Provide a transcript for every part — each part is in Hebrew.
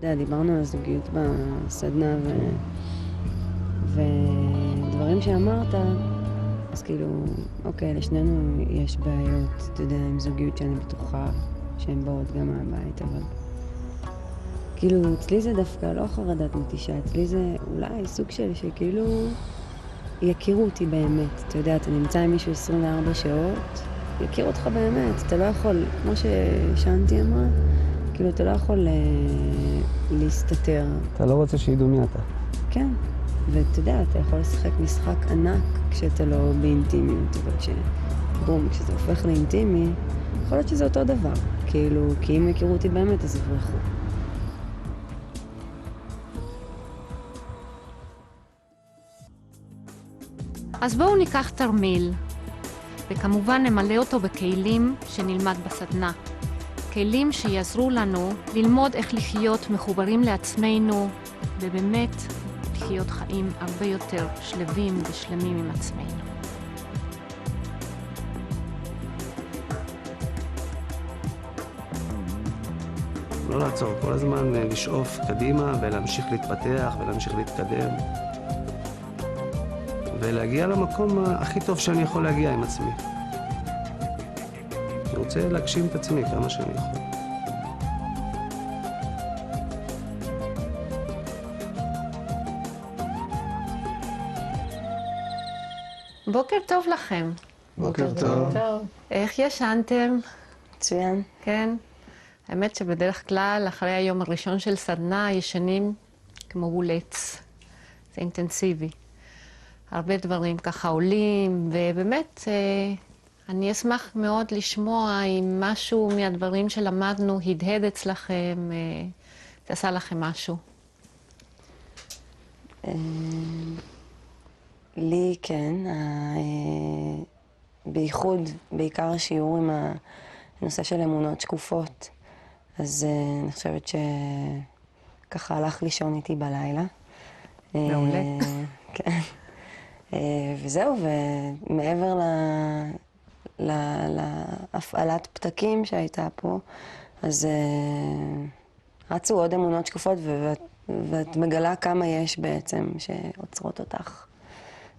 דיברנו על זוגיות בסדנה ודברים שאמרת, אז כאילו, אוקיי, לשנינו יש בעיות, אתה יודע, עם זוגיות שאני בטוחה שהן באות גם מהבית, אבל כאילו, אצלי זה דווקא לא חרדת נטישה, אצלי זה אולי סוג של שכאילו יכירו אותי באמת. אתה יודע, אתה נמצא עם מישהו 24 שעות, יכירו אותך באמת, אתה לא יכול, כמו ששנתי אמרה, כאילו, אתה לא יכול להסתתר. אתה לא רוצה שידעו מי אתה. כן, ואתה יודע, אתה יכול לשחק משחק ענק כשאתה לא באינטימיות, אבל כשזה הופך לאינטימי, יכול להיות שזה אותו דבר. כאילו, כי אם יכירו אותי באמת, אז יברחו. אז בואו ניקח תרמיל, וכמובן נמלא אותו בכלים שנלמד בסדנה. כלים שיעזרו לנו ללמוד איך לחיות מחוברים לעצמנו, ובאמת לחיות חיים הרבה יותר שלווים ושלמים עם עצמנו. לא לעצור, כל הזמן לשאוף קדימה ולהמשיך להתפתח ולהמשיך להתקדם. ולהגיע למקום הכי טוב שאני יכול להגיע עם עצמי. אני רוצה להגשים את עצמי כמה שאני יכול. בוקר טוב לכם. בוקר טוב. איך ישנתם? מצוין. כן. האמת שבדרך כלל אחרי היום הראשון של סדנה ישנים כמו בולץ. זה אינטנסיבי. הרבה דברים ככה עולים, ובאמת אני אשמח מאוד לשמוע אם משהו מהדברים שלמדנו הדהד אצלכם, זה עשה לכם משהו. לי כן, בייחוד, בעיקר השיעור עם הנושא של אמונות שקופות, אז אני חושבת שככה הלך לישון איתי בלילה. מעולה. כן. וזהו, ומעבר להפעלת פתקים שהייתה פה, אז רצו עוד אמונות שקופות, ואת מגלה כמה יש בעצם שעוצרות אותך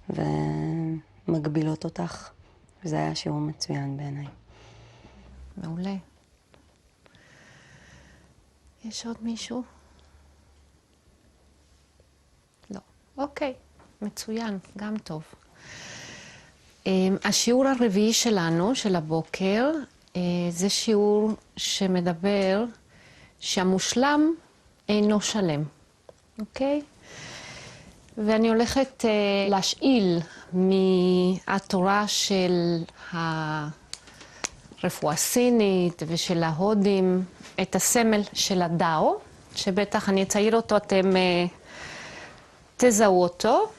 ומגבילות אותך, וזה היה שיעור מצוין בעיניי. מעולה. יש עוד מישהו? לא. אוקיי. מצוין, גם טוב. השיעור הרביעי שלנו, של הבוקר, זה שיעור שמדבר שהמושלם אינו שלם, אוקיי? ואני הולכת להשאיל מהתורה של הרפואה הסינית ושל ההודים את הסמל של הדאו, שבטח אני אצייר אותו, אתם תזהו אותו.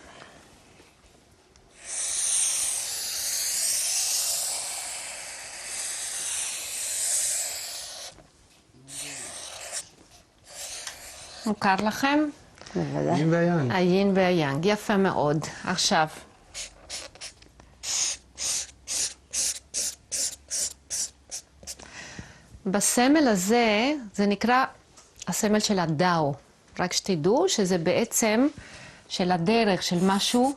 מוכר לכם? בוודאי. יין והיאנג. היין והיאנג, יפה מאוד. עכשיו. בסמל הזה, זה נקרא הסמל של הדאו. רק שתדעו שזה בעצם של הדרך, של משהו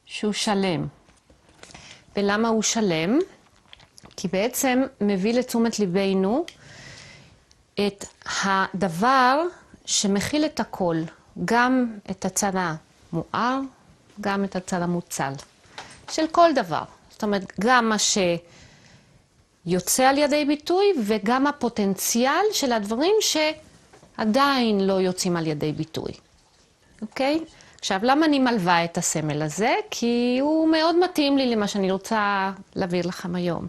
שהוא שלם. ולמה הוא שלם? כי בעצם מביא לתשומת ליבנו את הדבר שמכיל את הכל, גם את הצד המואר, גם את הצד המוצל, של כל דבר. זאת אומרת, גם מה שיוצא על ידי ביטוי, וגם הפוטנציאל של הדברים שעדיין לא יוצאים על ידי ביטוי. אוקיי? עכשיו, למה אני מלווה את הסמל הזה? כי הוא מאוד מתאים לי למה שאני רוצה להעביר לכם היום.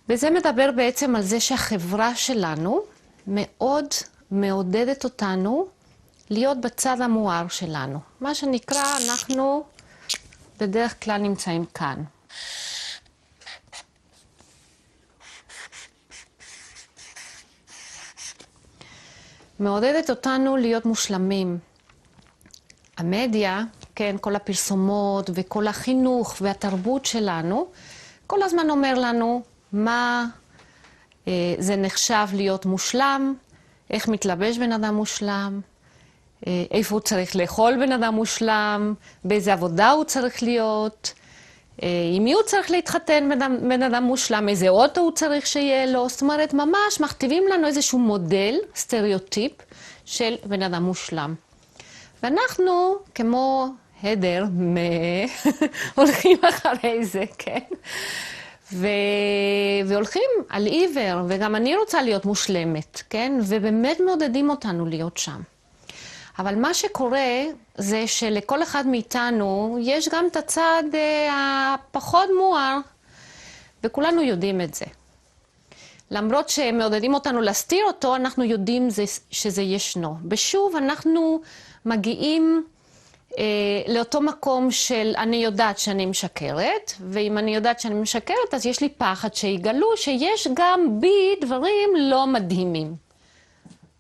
וזה מדבר בעצם על זה שהחברה שלנו מאוד מעודדת אותנו להיות בצד המואר שלנו. מה שנקרא, אנחנו בדרך כלל נמצאים כאן. מעודדת אותנו להיות מושלמים. המדיה, כן, כל הפרסומות וכל החינוך והתרבות שלנו, כל הזמן אומר לנו מה זה נחשב להיות מושלם, איך מתלבש בן אדם מושלם, איפה הוא צריך לאכול בן אדם מושלם, באיזה עבודה הוא צריך להיות, עם מי הוא צריך להתחתן בן אדם מושלם, איזה אוטו הוא צריך שיהיה לו. זאת אומרת, ממש מכתיבים לנו איזשהו מודל, סטריאוטיפ של בן אדם מושלם. ואנחנו, כמו הדר, הולכים אחרי זה, כן? והולכים על עיוור, וגם אני רוצה להיות מושלמת, כן? ובאמת מעודדים אותנו להיות שם. אבל מה שקורה זה שלכל אחד מאיתנו יש גם את הצד הפחות מואר, וכולנו יודעים את זה. למרות שמעודדים אותנו להסתיר אותו, אנחנו יודעים שזה ישנו. ושוב, אנחנו מגיעים לאותו מקום של אני יודעת שאני משקרת, ואם אני יודעת שאני משקרת, אז יש לי פחד שיגלו שיש גם בי דברים לא מדהימים.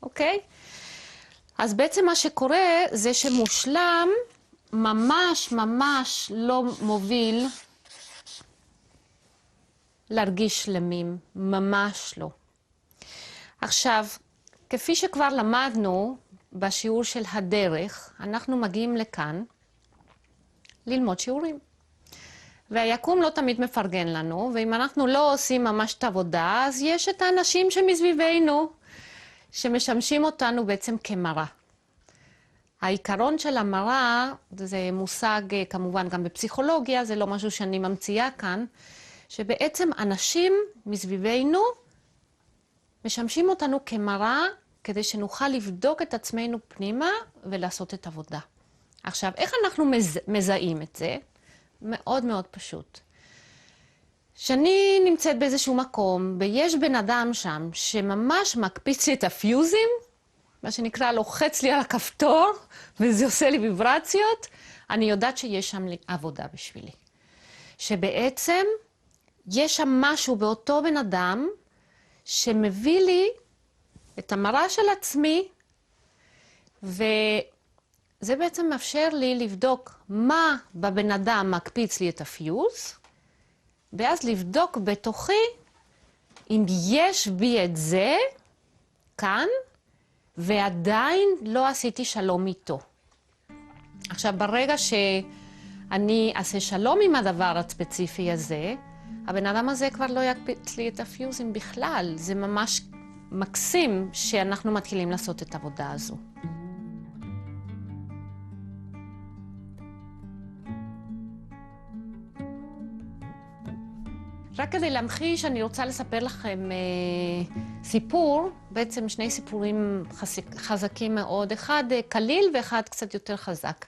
אוקיי? אז בעצם מה שקורה זה שמושלם ממש ממש לא מוביל להרגיש שלמים, ממש לא. עכשיו, כפי שכבר למדנו בשיעור של הדרך, אנחנו מגיעים לכאן ללמוד שיעורים. והיקום לא תמיד מפרגן לנו, ואם אנחנו לא עושים ממש את העבודה, אז יש את האנשים שמסביבנו, שמשמשים אותנו בעצם כמראה. העיקרון של המראה, זה מושג כמובן גם בפסיכולוגיה, זה לא משהו שאני ממציאה כאן, שבעצם אנשים מסביבנו משמשים אותנו כמראה, כדי שנוכל לבדוק את עצמנו פנימה ולעשות את עבודה. עכשיו, איך אנחנו מזהים את זה? מאוד מאוד פשוט. שאני נמצאת באיזשהו מקום, ויש בן אדם שם שממש מקפיץ לי את הפיוזים, מה שנקרא לוחץ לי על הכפתור, וזה עושה לי ויברציות, אני יודעת שיש שם עבודה בשבילי. שבעצם יש שם משהו באותו בן אדם שמביא לי את המראה של עצמי, וזה בעצם מאפשר לי לבדוק מה בבן אדם מקפיץ לי את הפיוז, ואז לבדוק בתוכי אם יש בי את זה כאן, ועדיין לא עשיתי שלום איתו. עכשיו, ברגע שאני אעשה שלום עם הדבר הספציפי הזה, הבן אדם הזה כבר לא יקפיץ לי את הפיוזים בכלל. זה ממש מקסים שאנחנו מתחילים לעשות את העבודה הזו. רק כדי להמחיש, אני רוצה לספר לכם סיפור, בעצם שני סיפורים חזקים מאוד, אחד קליל ואחד קצת יותר חזק.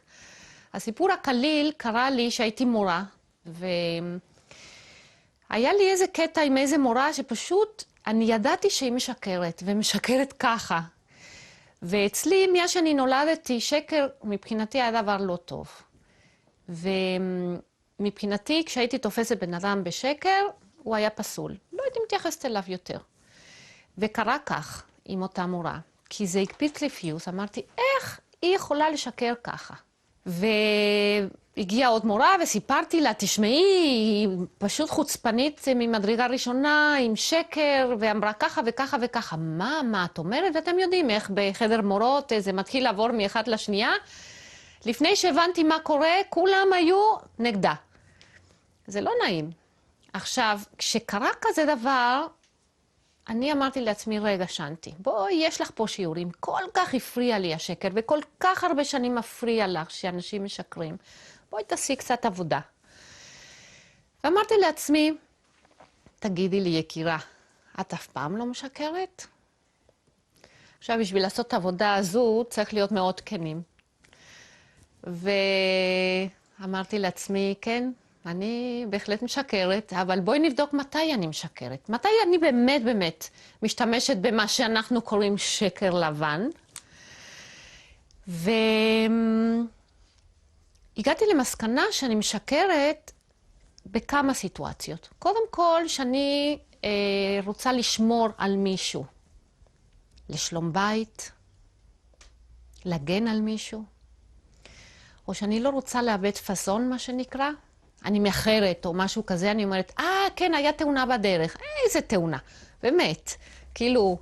הסיפור הקליל קרה לי שהייתי מורה, והיה לי איזה קטע עם איזה מורה שפשוט אני ידעתי שהיא משקרת, ומשקרת ככה. ואצלי, מאז שאני נולדתי, שקר מבחינתי היה דבר לא טוב. ומבחינתי, כשהייתי תופסת בן אדם בשקר, הוא היה פסול. לא הייתי מתייחסת אליו יותר. וקרה כך עם אותה מורה, כי זה הקפיץ לי פיוז. אמרתי, איך היא יכולה לשקר ככה? והגיעה עוד מורה וסיפרתי לה, תשמעי, היא פשוט חוצפנית ממדרגה ראשונה, עם שקר, ואמרה ככה וככה וככה. מה את אומרת? ואתם יודעים איך בחדר מורות זה מתחיל לעבור מאחד לשנייה. לפני שהבנתי מה קורה, כולם היו נגדה. זה לא נעים. עכשיו, כשקרה כזה דבר, אני אמרתי לעצמי, רגע, שנתי, בואי, יש לך פה שיעורים, כל כך הפריע לי השקר, וכל כך הרבה שנים מפריע לך שאנשים משקרים. בואי תעשי קצת עבודה. ואמרתי לעצמי, תגידי לי, יקירה, את אף פעם לא משקרת? עכשיו, בשביל לעשות את העבודה הזו, צריך להיות מאוד כנים. ואמרתי לעצמי, כן, אני בהחלט משקרת, אבל בואי נבדוק מתי אני משקרת. מתי אני באמת משתמשת במה שאנחנו קוראים שקר לבן. והגעתי למסקנה שאני משקרת בכמה סיטואציות. קודם כל, שאני רוצה לשמור על מישהו. לשלום בית, להגן על מישהו. או שאני לא רוצה לאבד פאסון, מה שנקרא. אני מאחרת או משהו כזה, אני אומרת, כן, היה תאונה בדרך. איזה תאונה. באמת. כאילו,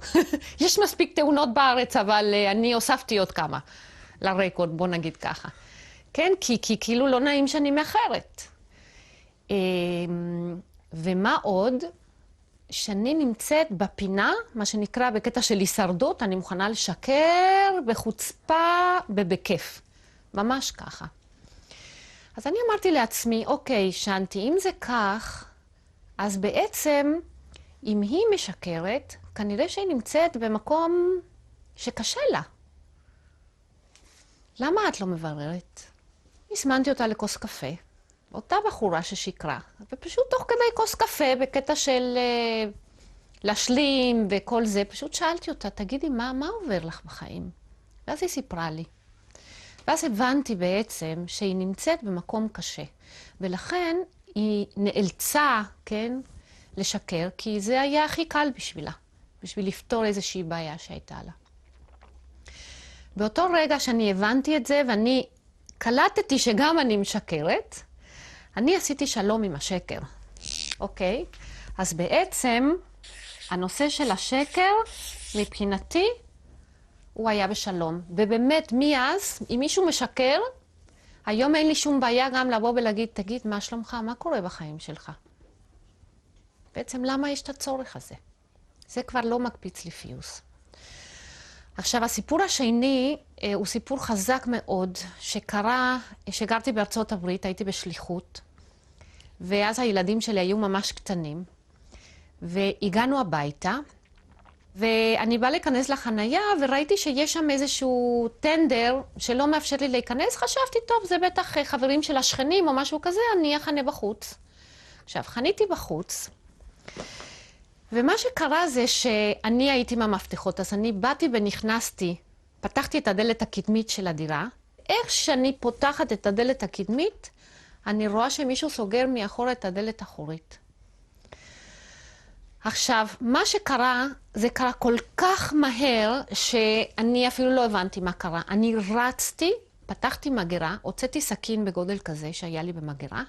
יש מספיק תאונות בארץ, אבל אני הוספתי עוד כמה לרקורד, בוא נגיד ככה. כן, כי כאילו לא נעים שאני מאחרת. ומה עוד? שאני נמצאת בפינה, מה שנקרא בקטע של הישרדות, אני מוכנה לשקר בחוצפה ובכיף. ממש ככה. אז אני אמרתי לעצמי, אוקיי, שנתי, אם זה כך, אז בעצם, אם היא משקרת, כנראה שהיא נמצאת במקום שקשה לה. למה את לא מבררת? הזמנתי אותה לכוס קפה, אותה בחורה ששיקרה, ופשוט תוך כדי כוס קפה, בקטע של להשלים וכל זה, פשוט שאלתי אותה, תגידי, מה עובר לך בחיים? ואז היא סיפרה לי. ואז הבנתי בעצם שהיא נמצאת במקום קשה, ולכן היא נאלצה, כן, לשקר, כי זה היה הכי קל בשבילה, בשביל לפתור איזושהי בעיה שהייתה לה. באותו רגע שאני הבנתי את זה, ואני קלטתי שגם אני משקרת, אני עשיתי שלום עם השקר, אוקיי? אז בעצם, הנושא של השקר, מבחינתי, הוא היה בשלום. ובאמת, מאז, אם מישהו משקר, היום אין לי שום בעיה גם לבוא ולהגיד, תגיד, מה שלומך? מה קורה בחיים שלך? בעצם, למה יש את הצורך הזה? זה כבר לא מקפיץ לי פיוס. עכשיו, הסיפור השני הוא סיפור חזק מאוד, שקרה, שגרתי בארצות הברית, הייתי בשליחות, ואז הילדים שלי היו ממש קטנים, והגענו הביתה, ואני באה להיכנס לחנייה, וראיתי שיש שם איזשהו טנדר שלא מאפשר לי להיכנס. חשבתי, טוב, זה בטח חברים של השכנים או משהו כזה, אני אחנה בחוץ. עכשיו, חניתי בחוץ, ומה שקרה זה שאני הייתי עם המפתחות, אז אני באתי ונכנסתי, פתחתי את הדלת הקדמית של הדירה. איך שאני פותחת את הדלת הקדמית, אני רואה שמישהו סוגר מאחור את הדלת האחורית. עכשיו, מה שקרה, זה קרה כל כך מהר, שאני אפילו לא הבנתי מה קרה. אני רצתי, פתחתי מגירה, הוצאתי סכין בגודל כזה שהיה לי במגירה,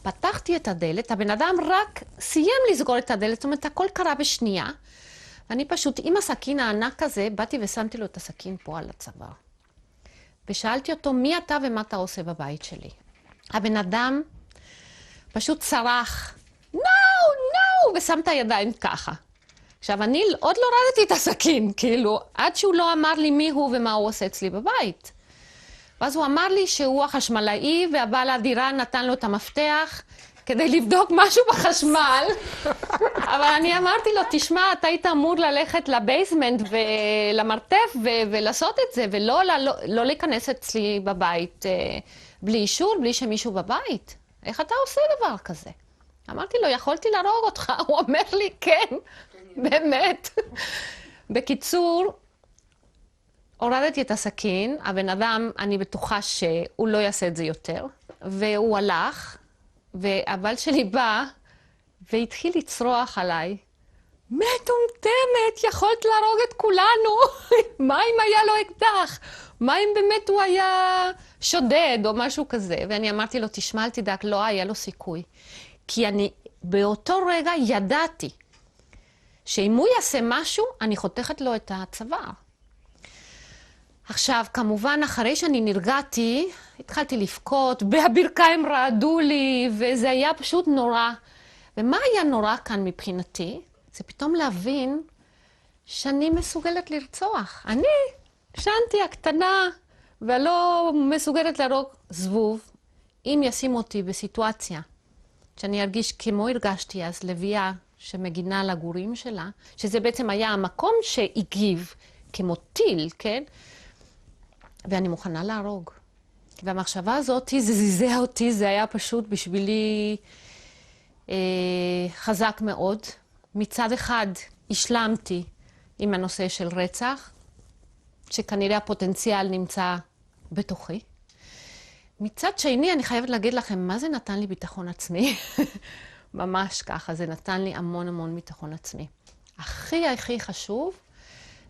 פתחתי את הדלת, הבן אדם רק סיים לסגור את הדלת, זאת אומרת, הכל קרה בשנייה, ואני פשוט, עם הסכין הענק הזה, באתי ושמתי לו את הסכין פה על הצוואר. ושאלתי אותו, מי אתה ומה אתה עושה בבית שלי? הבן אדם פשוט צרח, נו, ושם את הידיים ככה. עכשיו, אני עוד לא רדתי את הסכין, כאילו, עד שהוא לא אמר לי מי הוא ומה הוא עושה אצלי בבית. ואז הוא אמר לי שהוא החשמלאי, והבעל הדירה נתן לו את המפתח כדי לבדוק משהו בחשמל. אבל אני אמרתי לו, תשמע, אתה היית אמור ללכת לבייסמנט ולמרתף ולעשות את זה, ולא לא להיכנס אצלי בבית בלי אישור, בלי שמישהו בבית. איך אתה עושה דבר כזה? אמרתי לו, יכולתי להרוג אותך. הוא אומר לי, כן, באמת. בקיצור, הורדתי את הסכין, הבן אדם, אני בטוחה שהוא לא יעשה את זה יותר, והוא הלך, והבעל שלי בא, והתחיל לצרוח עליי, מטומטמת, יכולת להרוג את כולנו, מה אם היה לו אקדח? מה אם באמת הוא היה שודד או משהו כזה? ואני אמרתי לו, תשמע, אל תדאג, לא היה לו סיכוי. כי אני באותו רגע ידעתי שאם הוא יעשה משהו, אני חותכת לו את הצוואר. עכשיו, כמובן, אחרי שאני נרגעתי, התחלתי לבכות, והברכיים רעדו לי, וזה היה פשוט נורא. ומה היה נורא כאן מבחינתי? זה פתאום להבין שאני מסוגלת לרצוח. אני, שנתי הקטנה, ולא מסוגלת להרוג זבוב, אם ישימו אותי בסיטואציה שאני ארגיש כמו הרגשתי אז לביאה שמגינה על הגורים שלה, שזה בעצם היה המקום שהגיב כמו טיל, כן? ואני מוכנה להרוג. והמחשבה הזאת, זה זיזע אותי, זה היה פשוט בשבילי חזק מאוד. מצד אחד השלמתי עם הנושא של רצח, שכנראה הפוטנציאל נמצא בתוכי. מצד שני, אני חייבת להגיד לכם, מה זה נתן לי ביטחון עצמי? ממש ככה, זה נתן לי המון המון ביטחון עצמי. הכי חשוב,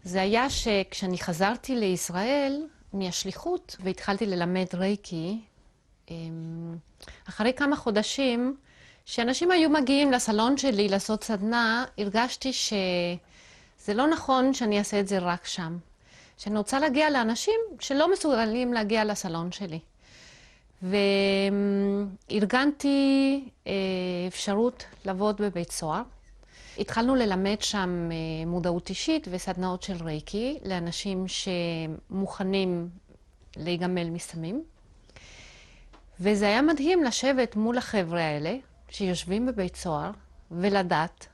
זה היה שכשאני חזרתי לישראל מהשליחות והתחלתי ללמד רייקי, אחרי כמה חודשים, שאנשים היו מגיעים לסלון שלי לעשות סדנה, הרגשתי שזה זה לא נכון שאני אעשה את זה רק שם. שאני רוצה להגיע לאנשים שלא מסוגלים להגיע לסלון שלי. וארגנתי אפשרות לעבוד בבית סוהר. התחלנו ללמד שם מודעות אישית וסדנאות של רייקי לאנשים שמוכנים להיגמל מסמים. וזה היה מדהים לשבת מול החבר'ה האלה שיושבים בבית סוהר ולדעת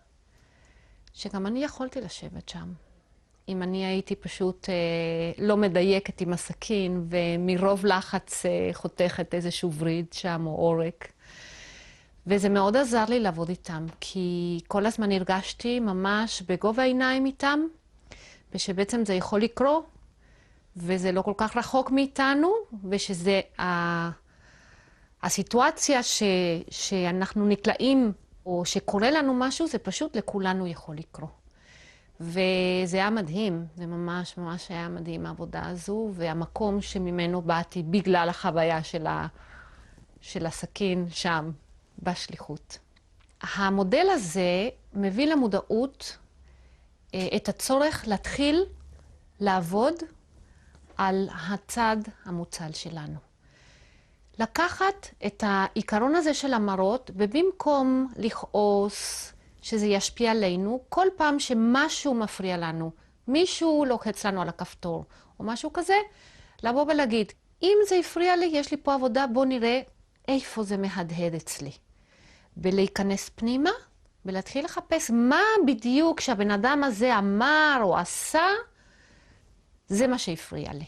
שגם אני יכולתי לשבת שם. אם אני הייתי פשוט לא מדייקת עם הסכין ומרוב לחץ חותכת איזשהו וריד שם או עורק. וזה מאוד עזר לי לעבוד איתם, כי כל הזמן הרגשתי ממש בגובה העיניים איתם, ושבעצם זה יכול לקרות, וזה לא כל כך רחוק מאיתנו, ושזה הסיטואציה שאנחנו נקלעים, או שקורה לנו משהו, זה פשוט לכולנו יכול לקרות. וזה היה מדהים, זה ממש ממש היה מדהים העבודה הזו, והמקום שממנו באתי בגלל החוויה של הסכין שם, בשליחות. המודל הזה מביא למודעות את הצורך להתחיל לעבוד על הצד המוצל שלנו. לקחת את העיקרון הזה של המראות, ובמקום לכעוס שזה ישפיע עלינו, כל פעם שמשהו מפריע לנו, מישהו לוחץ לנו על הכפתור, או משהו כזה, לבוא ולהגיד, אם זה הפריע לי, יש לי פה עבודה, בוא נראה איפה זה מהדהד אצלי. ולהיכנס פנימה, ולהתחיל לחפש מה בדיוק שהבן אדם הזה אמר או עשה, זה מה שהפריע לי.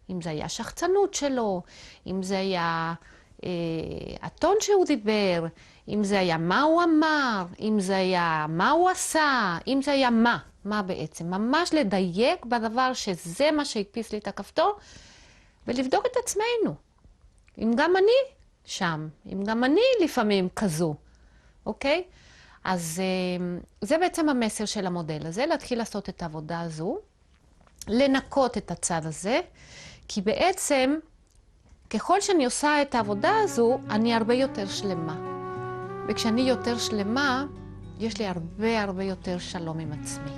אם זה היה השחצנות שלו, אם זה היה הטון שהוא דיבר, אם זה היה מה הוא אמר, אם זה היה מה הוא עשה, אם זה היה מה בעצם. ממש לדייק בדבר שזה מה שהקפיץ לי את הכפתור, ולבדוק את עצמנו. אם גם אני שם, אם גם אני לפעמים כזו, אוקיי? אז זה בעצם המסר של המודל הזה, להתחיל לעשות את העבודה הזו, לנקות את הצד הזה, כי בעצם ככל שאני עושה את העבודה הזו, אני הרבה יותר שלמה. וכשאני יותר שלמה, יש לי הרבה יותר שלום עם עצמי.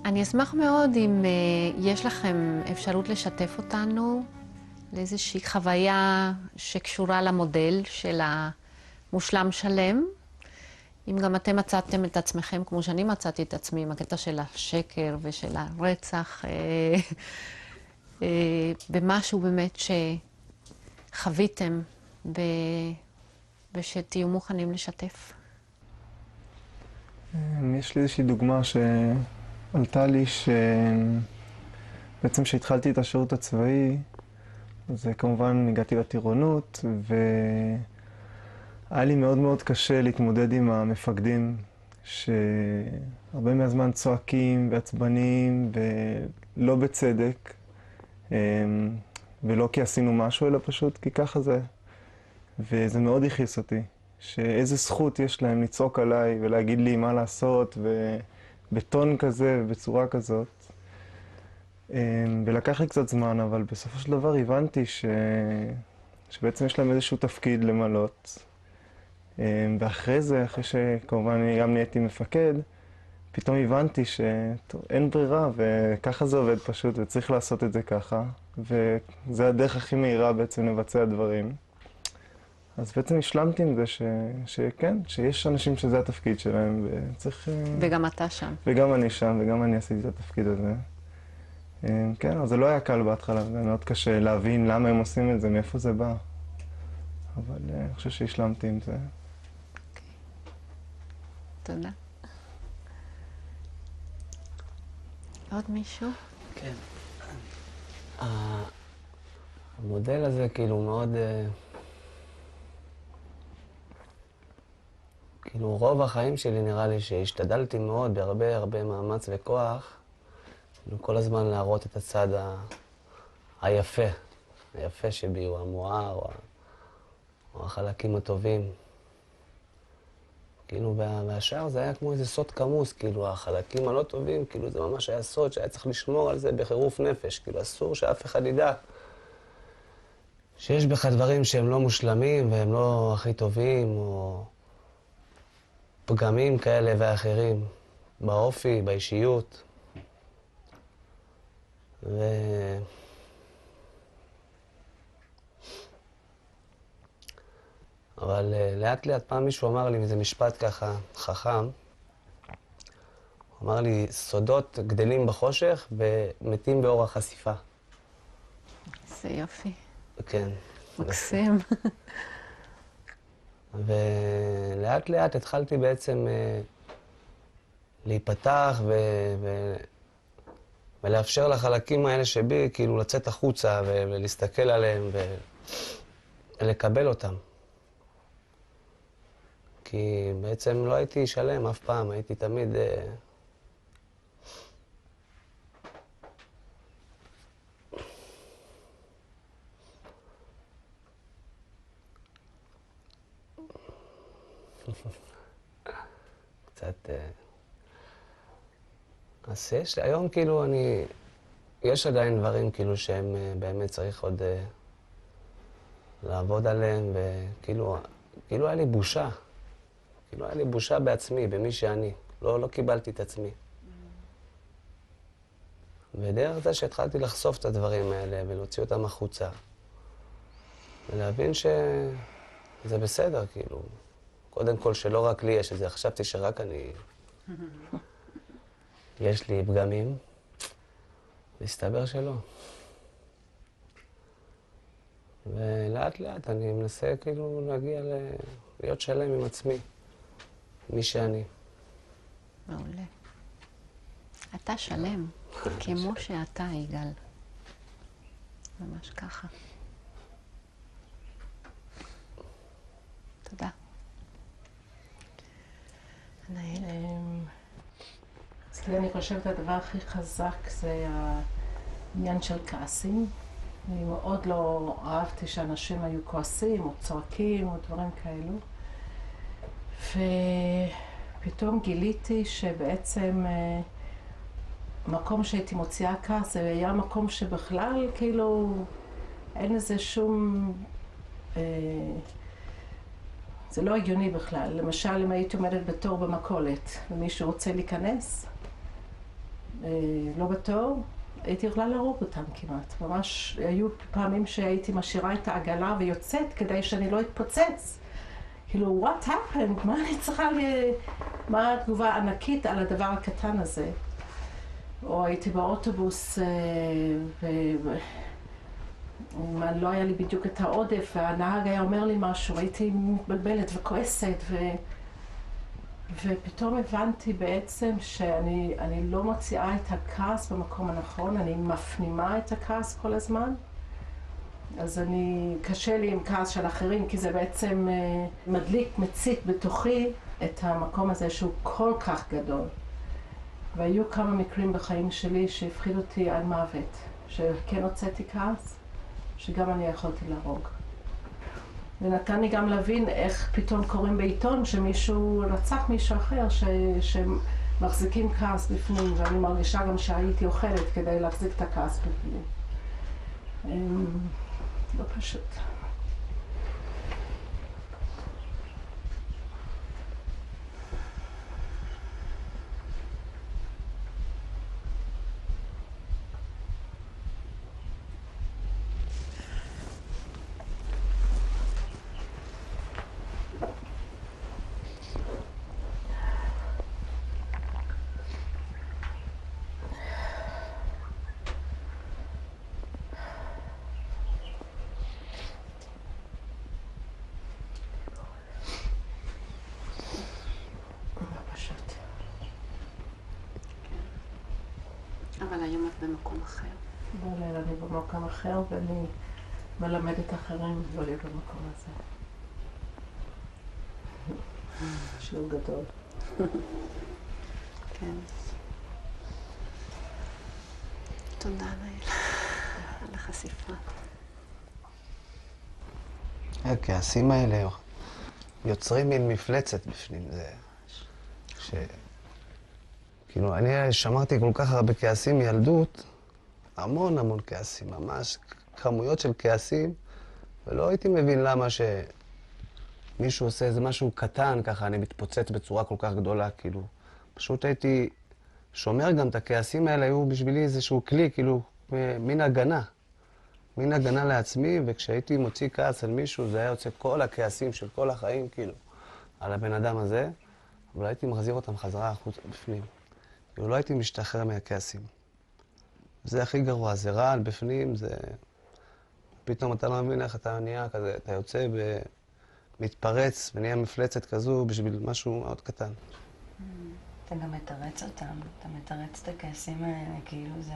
אני אשמח מאוד אם יש לכם אפשרות לשתף אותנו לאיזושהי חוויה שקשורה למודל של המושלם שלם. אם גם אתם מצאתם את עצמכם כמו שאני מצאתי את עצמי עם הקטע של השקר ושל הרצח, במשהו באמת שחוויתם ושתהיו מוכנים לשתף. יש לי איזושהי דוגמה שעלתה לי בעצם כשהתחלתי את השירות הצבאי, אז כמובן הגעתי לטירונות, והיה לי מאוד קשה להתמודד עם המפקדים, שהרבה מהזמן צועקים ועצבניים ולא בצדק, ולא כי עשינו משהו, אלא פשוט כי ככה זה. וזה מאוד הכעיס אותי, שאיזה זכות יש להם לצעוק עליי ולהגיד לי מה לעשות, ובטון כזה ובצורה כזאת. ולקח לי קצת זמן, אבל בסופו של דבר הבנתי שבעצם יש להם איזשהו תפקיד למלות. ואחרי זה, אחרי שכמובן אני גם נהייתי מפקד, פתאום הבנתי שאין ברירה, וככה זה עובד פשוט, וצריך לעשות את זה ככה. וזה הדרך הכי מהירה בעצם לבצע דברים. אז בעצם השלמתי עם זה שכן, שיש אנשים שזה התפקיד שלהם, וצריך... וגם אתה שם. וגם אני שם, וגם אני עשיתי את התפקיד הזה. כן, אבל זה לא היה קל בהתחלה, זה מאוד קשה להבין למה הם עושים את זה, מאיפה זה בא. אבל אני חושב שהשלמתי עם זה. תודה. עוד מישהו? כן. המודל הזה כאילו מאוד... כאילו רוב החיים שלי נראה לי שהשתדלתי מאוד בהרבה מאמץ וכוח, כאילו כל הזמן להראות את הצד היפה שבי, הוא המואר, או החלקים הטובים. כאילו, והשאר זה היה כמו איזה סוד כמוס, כאילו, החלקים הלא טובים, כאילו, זה ממש היה סוד שהיה צריך לשמור על זה בחירוף נפש, כאילו, אסור שאף אחד ידע שיש בך דברים שהם לא מושלמים והם לא הכי טובים, או פגמים כאלה ואחרים, באופי, באישיות. אבל לאט לאט פעם מישהו אמר לי, איזה משפט ככה חכם, הוא אמר לי, סודות גדלים בחושך ומתים באור החשיפה. זה יופי. כן. מקסים. ולאט לאט התחלתי בעצם להיפתח ולאפשר לחלקים האלה שבי, כאילו לצאת החוצה ולהסתכל עליהם ולקבל אותם. כי בעצם לא הייתי שלם אף פעם, הייתי תמיד... קצת... אז יש לי, היום כאילו יש עדיין דברים כאילו שהם באמת צריך עוד לעבוד עליהם, וכאילו היה לי בושה. כאילו היה לי בושה בעצמי, במי שאני. לא קיבלתי את עצמי. ודרך זה שהתחלתי לחשוף את הדברים האלה ולהוציא אותם החוצה. ולהבין שזה בסדר, כאילו. קודם כל שלא רק לי יש את זה, חשבתי שרק אני... יש לי פגמים, והסתבר שלא. ולאט לאט אני מנסה כאילו להגיע להיות שלם עם עצמי, מי שאני. מעולה. אתה שלם, כמו שאתה, יגאל. ממש ככה. תודה. ענאל. אצלי אני חושבת הדבר הכי חזק זה העניין של כעסים. אני מאוד לא אהבתי שאנשים היו כועסים או צועקים או דברים כאלו. ופתאום גיליתי שבעצם מקום שהייתי מוציאה כעס זה היה מקום שבכלל כאילו אין לזה שום... זה לא הגיוני בכלל. למשל, אם הייתי עומדת בתור במכולת ומישהו רוצה להיכנס, לא בתור, הייתי יכולה להרוג אותם כמעט. ממש היו פעמים שהייתי משאירה את העגלה ויוצאת כדי שאני לא אתפוצץ. כאילו, what happened? מה אני צריכה מה התגובה הענקית על הדבר הקטן הזה? או הייתי באוטובוס לא היה לי בדיוק את העודף, והנהג היה אומר לי משהו, הייתי מתבלבלת וכועסת, ופתאום הבנתי בעצם שאני לא מוציאה את הכעס במקום הנכון, אני מפנימה את הכעס כל הזמן. אז קשה לי עם כעס של אחרים, כי זה בעצם מדליק, מצית בתוכי את המקום הזה שהוא כל כך גדול. והיו כמה מקרים בחיים שלי שהפחיד אותי עד מוות, שכן הוצאתי כעס, שגם אני יכולתי להרוג. ונתן לי גם להבין איך פתאום קוראים בעיתון שמישהו רצח מישהו אחר, שמחזיקים כעס בפנים, ואני מרגישה גם שהייתי אוכלת כדי להחזיק את הכעס בפנים. לא פשוט. אבל היום את במקום אחר. בלילה אני במקום אחר, ואני מלמדת אחרים לא להיות במקום הזה. שיעור גדול. כן. תודה נאיל על החשיפה. הכעסים האלה יוצרים מין מפלצת בפנים. כאילו, אני שמרתי כל כך הרבה כעסים מילדות, המון כעסים, ממש כמויות של כעסים, ולא הייתי מבין למה מישהו עושה איזה משהו קטן, ככה אני מתפוצץ בצורה כל כך גדולה, כאילו. פשוט הייתי שומר גם את הכעסים האלה, היו בשבילי איזשהו כלי, כאילו, מין הגנה. מין הגנה לעצמי, וכשהייתי מוציא כעס על מישהו, זה היה יוצא כל הכעסים של כל החיים, כאילו, על הבן אדם הזה, אבל הייתי מחזיר אותם חזרה החוצה בפנים. כאילו, לא הייתי משתחרר מהכעסים. זה הכי גרוע, זה רעל בפנים, זה... פתאום אתה לא מבין איך אתה נהיה כזה, אתה יוצא ומתפרץ ונהיה מפלצת כזו בשביל משהו מאוד קטן. אתה גם מתרץ אותם, אתה מתרץ את הכעסים האלה, כאילו זה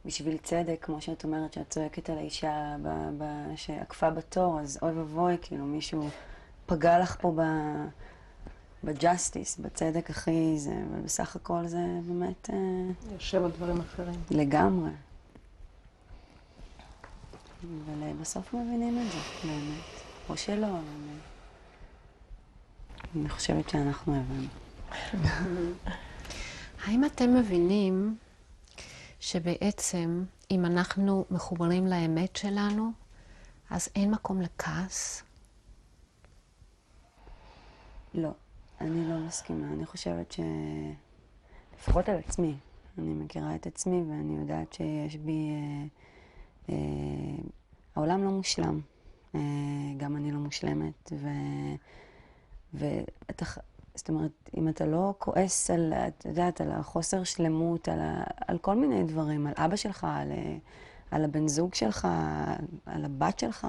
בשביל צדק, כמו שאת אומרת, שאת צועקת על האישה שעקפה בתור, אז אוי ובוי, כאילו מישהו פגע לך פה בג'סטיס, בצדק הכי זה, אבל בסך הכל זה באמת... יושב על דברים אחרים. לגמרי. אבל בסוף מבינים את זה, באמת. או שלא, אבל... אני חושבת שאנחנו הבנו. האם אתם מבינים שבעצם אם אנחנו מחוברים לאמת שלנו, אז אין מקום לכעס? לא, אני לא מסכימה. אני חושבת ש... לפחות על עצמי. אני מכירה את עצמי ואני יודעת שיש בי... העולם לא מושלם. גם אני לא מושלמת. זאת אומרת, אם אתה לא כועס על, את יודעת, על החוסר שלמות, על כל מיני דברים, על אבא שלך, על הבן זוג שלך, על הבת שלך,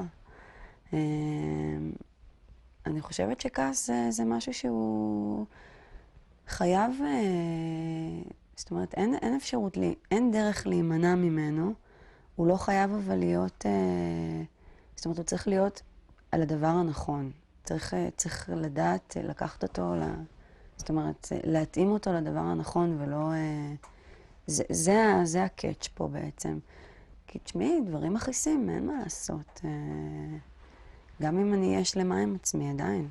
אני חושבת שכעס זה משהו שהוא חייב, זאת אומרת, אין אפשרות, אין דרך להימנע ממנו, הוא לא חייב אבל להיות, זאת אומרת, הוא צריך להיות על הדבר הנכון. צריך לדעת, לקחת אותו, זאת אומרת, להתאים אותו לדבר הנכון ולא... זה הקאץ' פה בעצם. כי תשמעי, דברים מכעיסים, אין מה לעשות. גם אם אני אהיה שלמה עם עצמי עדיין.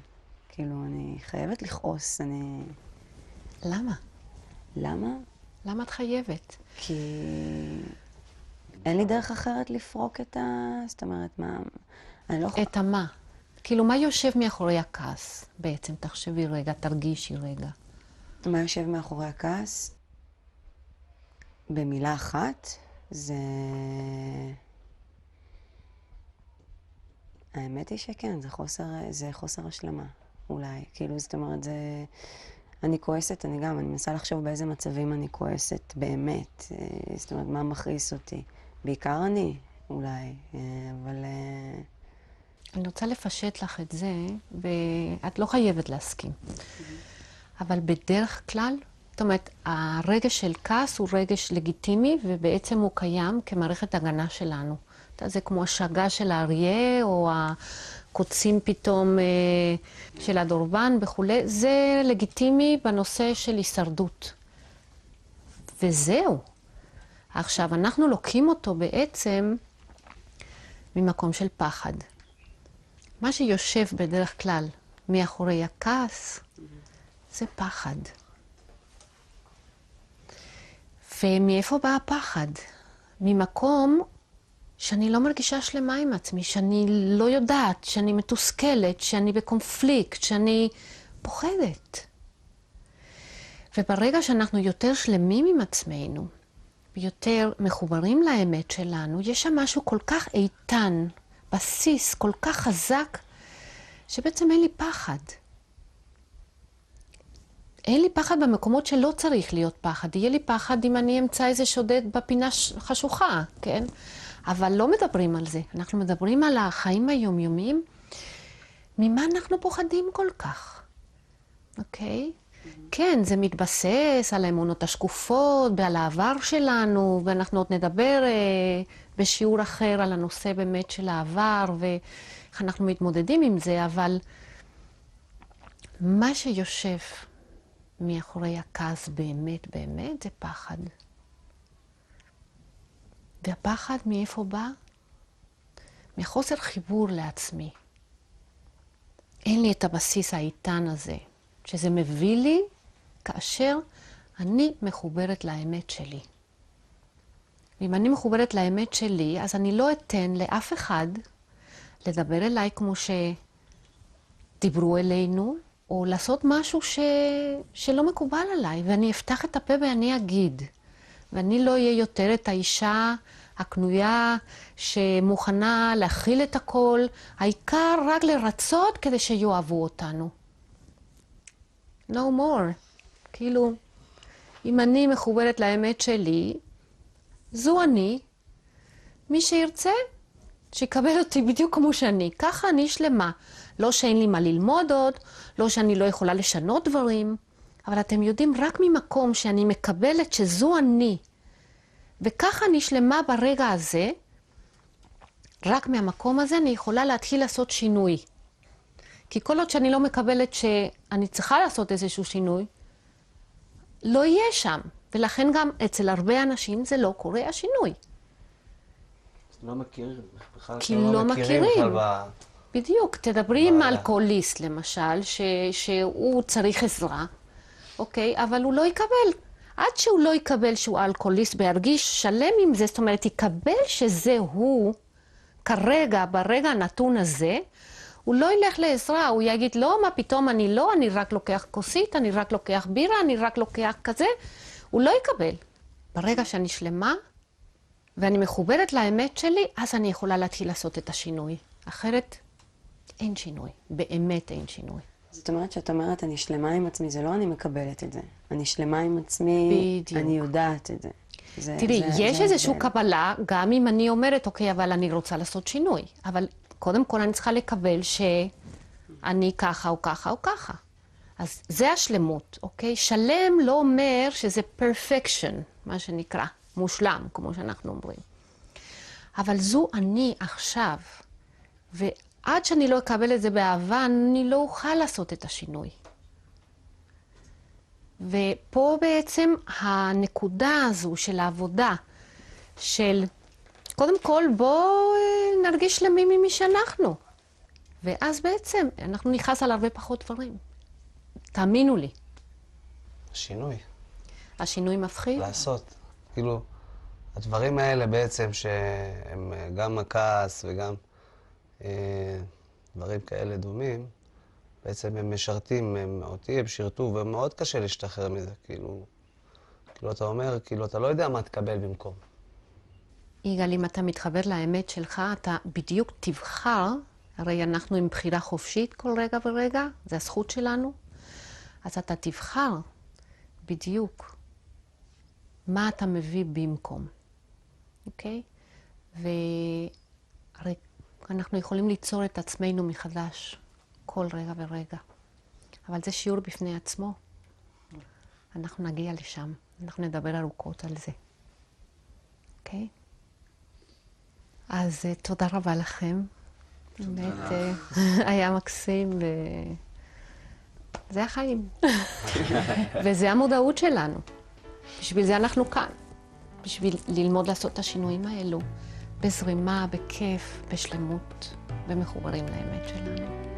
כאילו, אני חייבת לכעוס, אני... למה? למה? למה את חייבת? כי אין לי דרך אחרת לפרוק את זאת אומרת, מה... אני לא... את המה? כאילו, מה יושב מאחורי הכעס? בעצם, תחשבי רגע, תרגישי רגע. מה יושב מאחורי הכעס? במילה אחת, זה... האמת היא שכן, זה חוסר השלמה, אולי. כאילו, זאת אומרת, זה... אני כועסת, אני מנסה לחשוב באיזה מצבים אני כועסת באמת. זאת אומרת, מה מכעיס אותי? בעיקר אני, אולי, אבל... אני רוצה לפשט לך את זה, ואת לא חייבת להסכים. אבל בדרך כלל, זאת אומרת, הרגש של כעס הוא רגש לגיטימי, ובעצם הוא קיים כמערכת הגנה שלנו. זה כמו השגה של האריה, או הקוצים פתאום של הדורבן וכולי. זה לגיטימי בנושא של הישרדות. וזהו. עכשיו, אנחנו לוקחים אותו בעצם ממקום של פחד. מה שיושב בדרך כלל מאחורי הכעס, זה פחד. ומאיפה בא הפחד? ממקום שאני לא מרגישה שלמה עם עצמי, שאני לא יודעת, שאני מתוסכלת, שאני בקונפליקט, שאני פוחדת. וברגע שאנחנו יותר שלמים עם עצמנו, ויותר מחוברים לאמת שלנו, יש שם משהו כל כך איתן, בסיס כל כך חזק, שבעצם אין לי פחד. אין לי פחד במקומות שלא צריך להיות פחד. יהיה לי פחד אם אני אמצא איזה שודד בפינה חשוכה, כן? אבל לא מדברים על זה. אנחנו מדברים על החיים היומיומיים. ממה אנחנו פוחדים כל כך? אוקיי? כן, זה מתבסס על האמונות השקופות, ועל העבר שלנו, ואנחנו עוד נדבר בשיעור אחר על הנושא באמת של העבר, ואיך אנחנו מתמודדים עם זה, אבל מה שיושב מאחורי הכעס באמת באמת זה פחד. והפחד מאיפה בא? מחוסר חיבור לעצמי. אין לי את הבסיס האיתן הזה, שזה מביא לי כאשר אני מחוברת לאמת שלי. ואם אני מחוברת לאמת שלי, אז אני לא אתן לאף אחד לדבר אליי כמו דיברו אלינו, או לעשות משהו שלא מקובל עליי, ואני אפתח את הפה ואני אגיד. ואני לא אהיה יותר את האישה הקנויה שמוכנה להכיל את הכל, העיקר רק לרצות כדי שיאהבו אותנו. No more. כאילו, אם אני מחוברת לאמת שלי, זו אני, מי שירצה, שיקבל אותי בדיוק כמו שאני. ככה אני שלמה. לא שאין לי מה ללמוד עוד, לא שאני לא יכולה לשנות דברים, אבל אתם יודעים, רק ממקום שאני מקבלת שזו אני, וככה אני שלמה ברגע הזה, רק מהמקום הזה אני יכולה להתחיל לעשות שינוי. כי כל עוד שאני לא מקבלת שאני צריכה לעשות איזשהו שינוי, לא יהיה שם. ולכן גם אצל הרבה אנשים זה לא קורה השינוי. לא מכירים. כי לא מכירים. בדיוק. תדברי עם אלכוהוליסט למשל, שהוא צריך עזרה, אוקיי? אבל הוא לא יקבל. עד שהוא לא יקבל שהוא אלכוהוליסט וירגיש שלם עם זה, זאת אומרת, יקבל שזה הוא כרגע, ברגע הנתון הזה, הוא לא ילך לעזרה, הוא יגיד, לא, מה פתאום אני לא, אני רק לוקח כוסית, אני רק לוקח בירה, אני רק לוקח כזה. הוא לא יקבל. ברגע שאני שלמה, ואני מחוברת לאמת שלי, אז אני יכולה להתחיל לעשות את השינוי. אחרת, אין שינוי. באמת אין שינוי. זאת אומרת שאת אומרת, אני שלמה עם עצמי, זה לא אני מקבלת את זה. אני שלמה עם עצמי, בדיוק. אני יודעת את זה. תראי, יש איזושהי קבלה, גם אם אני אומרת, אוקיי, אבל אני רוצה לעשות שינוי. אבל קודם כל אני צריכה לקבל שאני ככה או ככה או ככה. אז זה השלמות, אוקיי? שלם לא אומר שזה perfection, מה שנקרא, מושלם, כמו שאנחנו אומרים. אבל זו אני עכשיו, ועד שאני לא אקבל את זה באהבה, אני לא אוכל לעשות את השינוי. ופה בעצם הנקודה הזו של העבודה, של קודם כל בואו נרגיש שלמים ממי שאנחנו. ואז בעצם אנחנו נכנס על הרבה פחות דברים. תאמינו לי. שינוי. השינוי מפחיד. לעשות. כאילו, הדברים האלה בעצם שהם גם הכעס וגם דברים כאלה דומים, בעצם הם משרתים, אותי הם שירתו, ומאוד קשה להשתחרר מזה, כאילו אתה אומר, כאילו אתה לא יודע מה תקבל במקום. יגאל, אם אתה מתחבר לאמת שלך, אתה בדיוק תבחר, הרי אנחנו עם בחירה חופשית כל רגע ורגע, זה הזכות שלנו, אז אתה תבחר בדיוק מה אתה מביא במקום, אוקיי? והרי אנחנו יכולים ליצור את עצמנו מחדש כל רגע ורגע, אבל זה שיעור בפני עצמו. אנחנו נגיע לשם, אנחנו נדבר ארוכות על זה, אוקיי? אז תודה רבה לכם. באמת, היה מקסים, זה החיים. וזה המודעות שלנו. בשביל זה אנחנו כאן. בשביל ללמוד לעשות את השינויים האלו. בזרימה, בכיף, בשלמות, ומחוברים לאמת שלנו.